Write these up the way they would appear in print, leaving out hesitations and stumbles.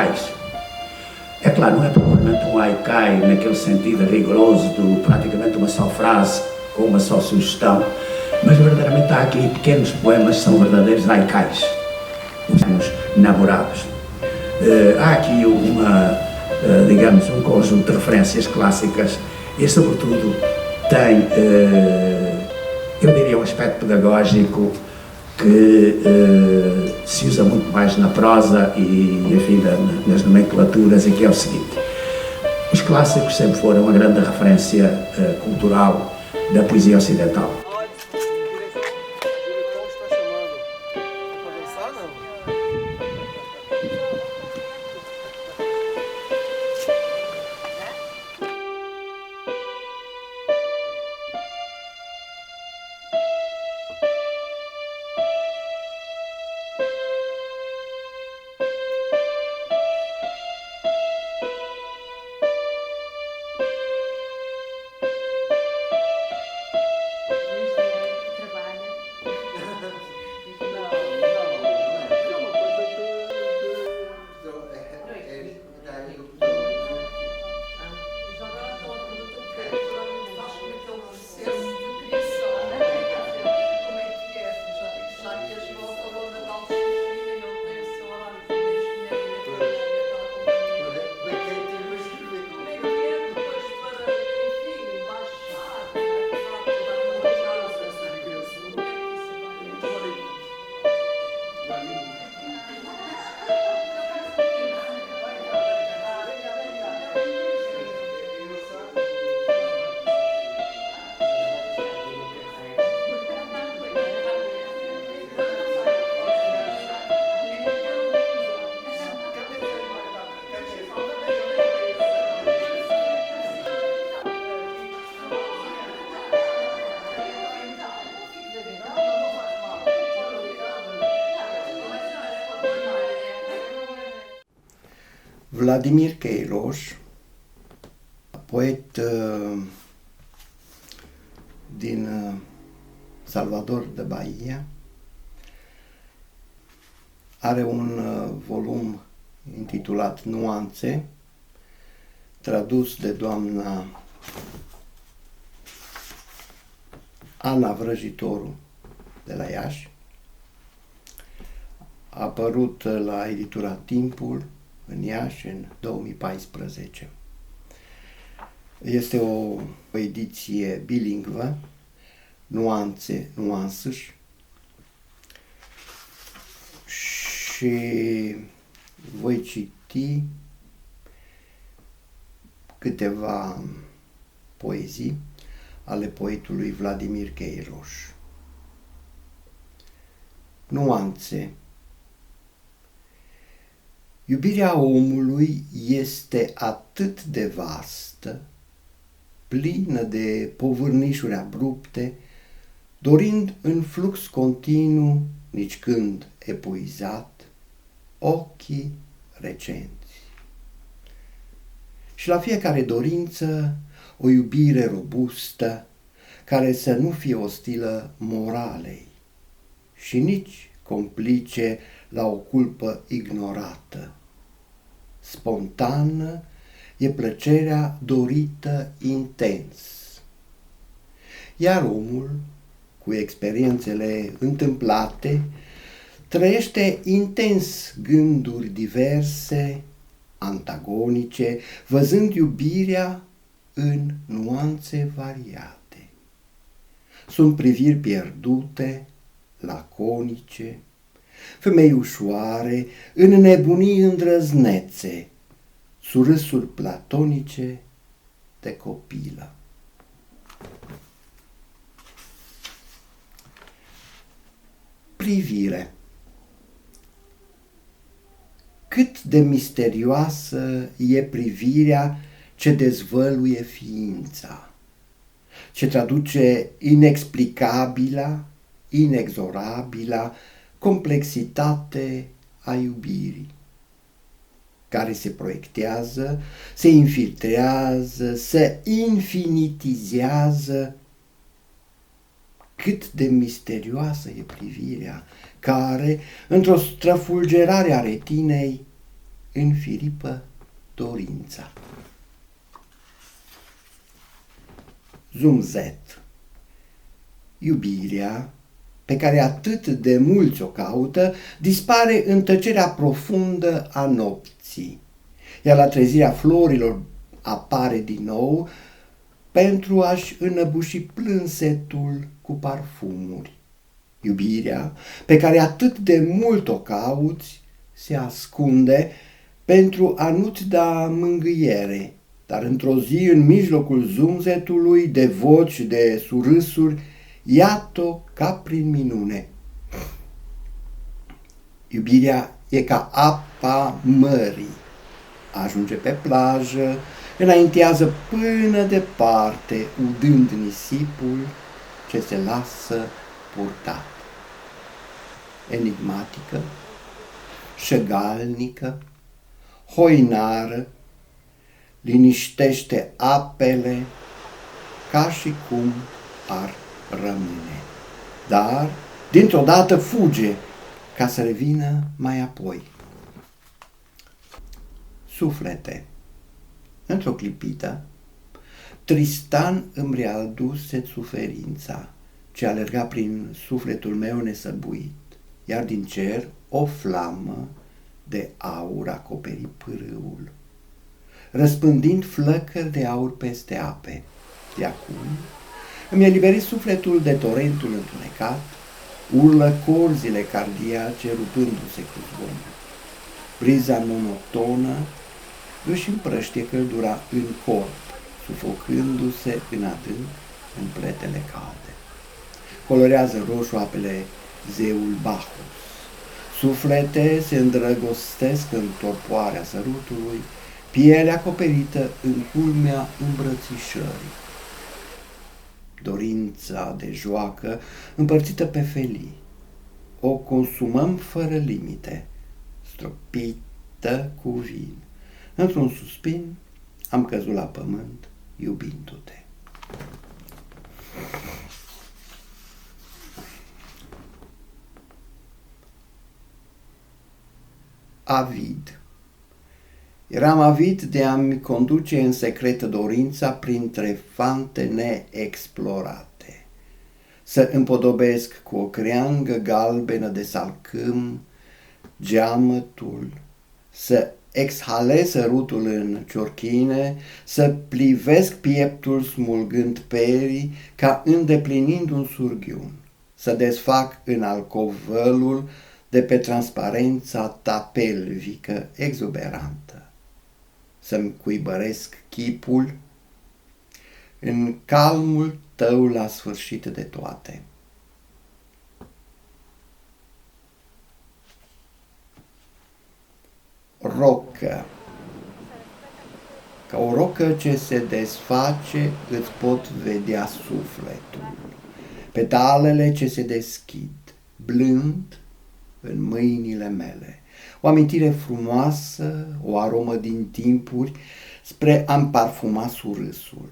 haikais. É claro, não é propriamente um haikai naquele sentido rigoroso de praticamente uma só frase com uma só sugestão, mas verdadeiramente há aqui pequenos poemas que são verdadeiros haikais, os namorados. Há aqui digamos, um conjunto de referências clássicas e, sobretudo, tem, eu diria, um aspecto pedagógico que se usa muito mais na prosa e, enfim, nas nomenclaturas, e que é o seguinte: os clássicos sempre foram uma grande referência cultural da poesia ocidental. Vladimir Queiroz, poet din Salvador de Bahia, are un volum intitulat Nuanțe, tradus de doamna Ana Vrăjitoru de la Iași. A apărut la editura Timpul în Iași în 2014. Este o ediție bilingvă, Nuanțe, nuances, și voi citi câteva poezii ale poetului Vladimir Queiroz. Nuanțe. Iubirea omului este atât de vastă, plină de povârnișuri abrupte, dorind în flux continuu, nici când epuizat, ochii recenți. Și la fiecare dorință o iubire robustă, care să nu fie ostilă moralei și nici complice la o culpă ignorată. Spontană e plăcerea dorită intens. Iar omul, cu experiențele întâmplate, trăiește intens gânduri diverse, antagonice, văzând iubirea în nuanțe variate. Sunt priviri pierdute, laconice, femei ușoare, în nebunii îndrăznețe, surâsuri platonice de copilă. Privire. Cât de misterioasă e privirea ce dezvăluie ființa, ce traduce inexplicabila, inexorabila complexitate a iubirii, care se proiectează, se infiltrează, se infinitizează. Cât de misterioasă e privirea care, într-o străfulgerare a retinei, înfiripă dorința. Zumzet. Iubirea, pe care atât de mulți o caută, dispare în tăcerea profundă a nopții, iar la trezirea florilor apare din nou pentru a-și înăbuși plânsetul cu parfumuri. Iubirea, pe care atât de mult o cauți, se ascunde pentru a nu-ți da mângâiere, dar într-o zi, în mijlocul zumzetului, de voci, de surâsuri, iată ca prin minune. Iubirea e ca apa mării. Ajunge pe plajă, înaintează până departe, udând nisipul ce se lasă purtat. Enigmatică, șegalnică, hoinară, liniștește apele ca și cum ar rămâne. Dar, dintr-o dată fuge ca să revină mai apoi. Suflete. Într-o clipită, Tristan îmi readuse suferința ce alerga prin sufletul meu nesăbuit, iar din cer o flamă de aur acoperi pârâul, răspândind flăcări de aur peste ape. De acum îmi eliberez sufletul de torentul întunecat, urlă corzile cardiace rupându-se cu zvonul. Briza monotonă își împrăștie căldura în corp, sufocându-se în adânc în pletele calde. Colorează roșu apele zeul Bacchus. Suflete se îndrăgostesc în torpoarea sărutului, pielea acoperită în culmea îmbrățișării. Dorința de joacă împărțită pe felii, o consumăm fără limite, stropită cu vin. Într-un suspin am căzut la pământ iubindu-te. Avid. Eram avid de a-mi conduce în secret dorința printre fante neexplorate, să împodobesc cu o creangă galbenă de salcâm geamătul, să exhalez sărutul în ciorchine, să plivesc pieptul smulgând perii ca îndeplinind un surghiun, să desfac în alcovălul de pe transparența ta pelvică exuberantă, să-mi cuibăresc chipul în calmul tău la sfârșit de toate. Rocă. Ca o rocă ce se desface, îți pot vedea sufletul, petalele ce se deschid, blând în mâinile mele. O amintire frumoasă, o aromă din timpuri, spre a-mi parfuma surâsul.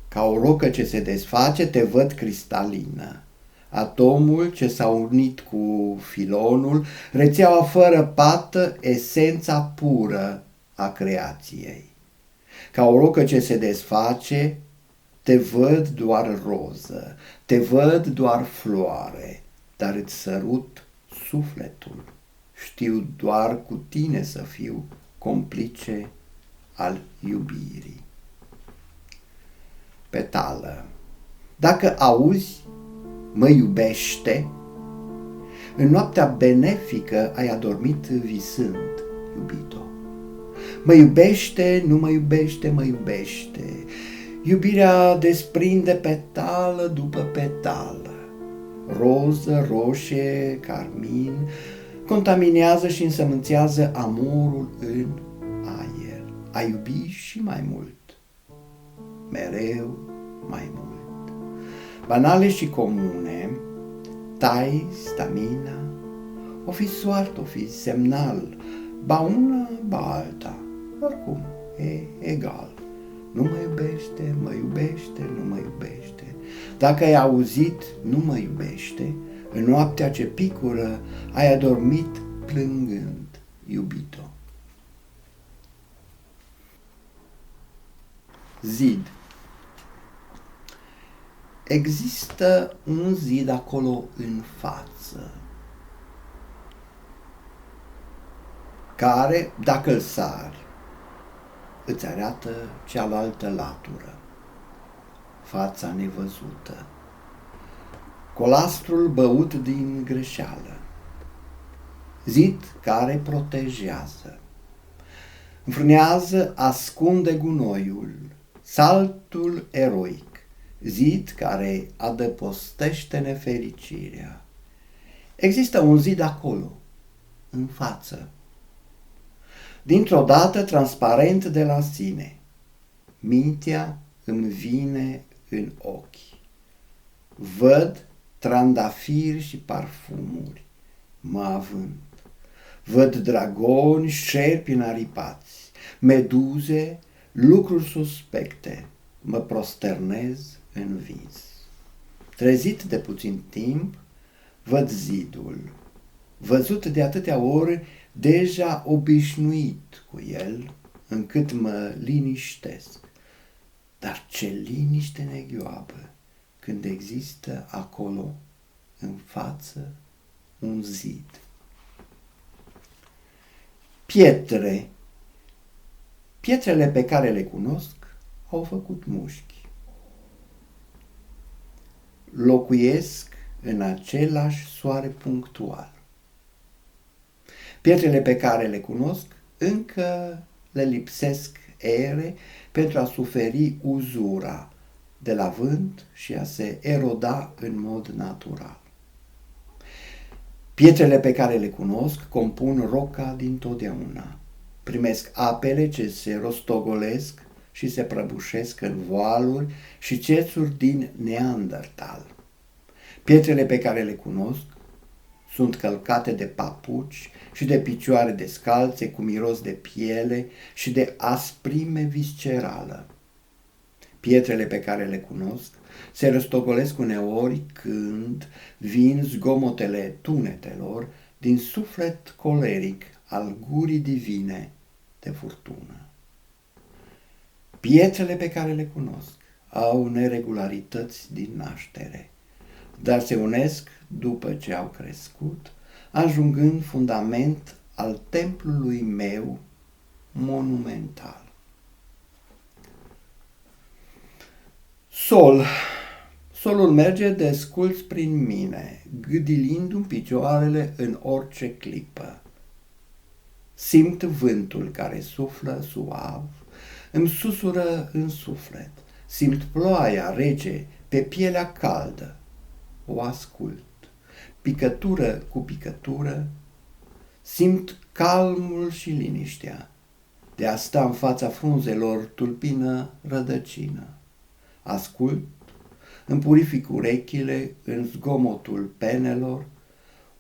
Ca o rocă ce se desface, te văd cristalină. Atomul ce s-a unit cu filonul, rețeaua fără pată, esența pură a creației. Ca o rocă ce se desface, te văd doar roză, te văd doar floare, dar îți sărut sufletul. Știu doar cu tine să fiu complice al iubirii. Petală. Dacă auzi, mă iubește, în noaptea benefică ai adormit visând, iubito. Mă iubește, nu mă iubește, mă iubește. Iubirea desprinde petală după petală, roză, roșie, carmin, contaminează și însămânțează amorul în aer. A iubi și mai mult, mereu mai mult. Banale și comune, tai, stamina, o fi soartă, o fi semnal, ba una, ba alta, oricum, e egal. Nu mă iubește, mă iubește, nu mă iubește. Dacă ai auzit, nu mă iubește, în noaptea ce picură ai adormit plângând, iubito. Zid. Există un zid acolo în față, care, dacă îl sari, îți arată cealaltă latură, fața nevăzută, colastrul băut din greșeală, zid care protejează, înfrânează, ascunde gunoiul, saltul eroic, zid care adăpostește nefericirea. Există un zid acolo, în față, dintr-o dată transparent de la sine. Mintea îmi vine în ochi. Văd trandafiri și parfumuri, mă având. Văd dragoni, șerpi înaripați, meduze, lucruri suspecte. Mă prosternez în vis. Trezit de puțin timp, văd zidul, văzut de atâtea ori, deja obișnuit cu el, încât mă liniștesc. Dar ce liniște neghioabă când există acolo, în față, un zid. Pietre. Pietrele pe care le cunosc au făcut mușchi. Locuiesc în același soare punctual. Pietrele pe care le cunosc încă le lipsesc ere pentru a suferi uzura de la vânt și a se eroda în mod natural. Pietrele pe care le cunosc compun roca dintotdeauna. Primesc apele ce se rostogolesc și se prăbușesc în voaluri și cețuri din Neandertal. Pietrele pe care le cunosc sunt călcate de papuci și de picioare descalțe cu miros de piele și de asprime viscerală. Pietrele pe care le cunosc se răstogolesc uneori când vin zgomotele tunetelor din suflet coleric al gurii divine de furtună. Pietrele pe care le cunosc au neregularități din naștere, dar se unesc după ce au crescut, ajungând fundament al templului meu monumental. Sol. Solul merge desculț prin mine, gâdilindu-mi picioarele în orice clipă. Simt vântul care suflă suav, îmi susură în suflet, simt ploaia rece pe pielea caldă, o ascult, picătură cu picătură, simt calmul și liniștea de a sta în fața frunzelor tulpină rădăcină. Ascult, îmi purific urechile în zgomotul penelor,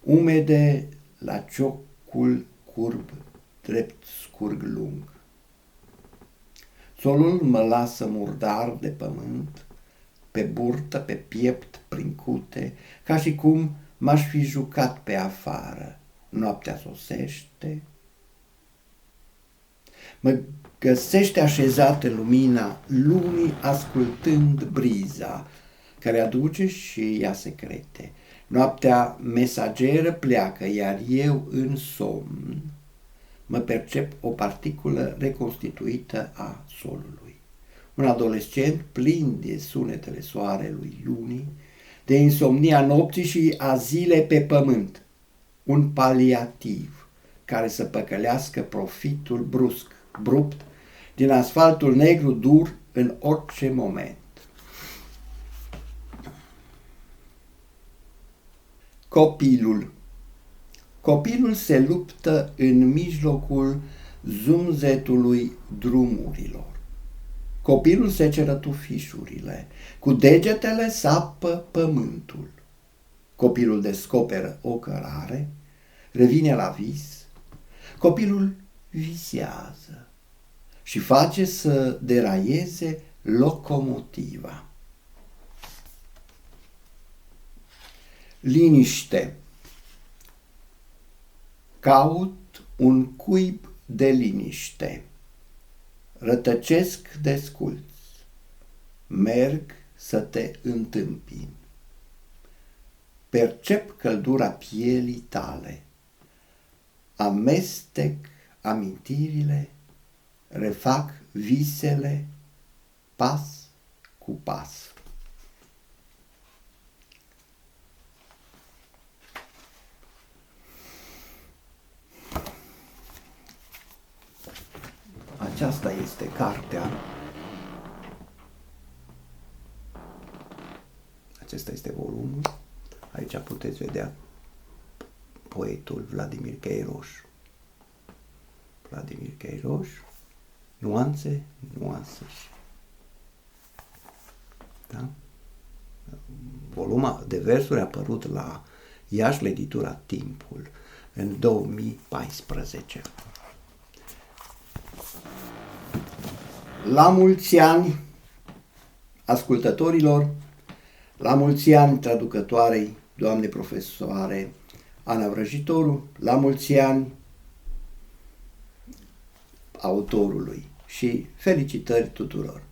umede la ciocul curb drept scurg lung. Solul mă lasă murdar de pământ, pe burtă, pe piept, prin cute, ca și cum m-aș fi jucat pe afară. Noaptea sosește, mă găsește așezat în lumina lunii, ascultând briza care aduce și ia secrete. Noaptea mesageră pleacă, iar eu în somn mă percep o particulă reconstituită a solului. Un adolescent plin de sunetele soarelui, lunii, de insomnia nopții și a zile pe pământ. Un paliativ care să păcălească profitul brusc, abrupt, din asfaltul negru dur în orice moment. Copilul. Copilul se luptă în mijlocul zumzetului drumurilor. Copilul seceră tufișurile, cu degetele sapă pământul. Copilul descoperă o cărare, revine la vis. Copilul visează și face să deraieze locomotiva. Liniște. Caut un cuib de liniște. Rătăcesc desculț. merg să te întâmpin. Percep căldura pielii tale, amestec amintirile, refac visele pas cu pas. Aceasta este cartea. Acesta este volumul. Aici puteți vedea poetul Vladimir Cheiroș. Vladimir Cheiroș, nuanțe. Da? Voluma de versuri a apărut la Iași, la editura Timpul, în 2014. La mulți ani ascultătorilor, la mulți ani traducătoarei, doamne profesoare Ana Vrăjitoru, la mulți ani autorului și felicitări tuturor!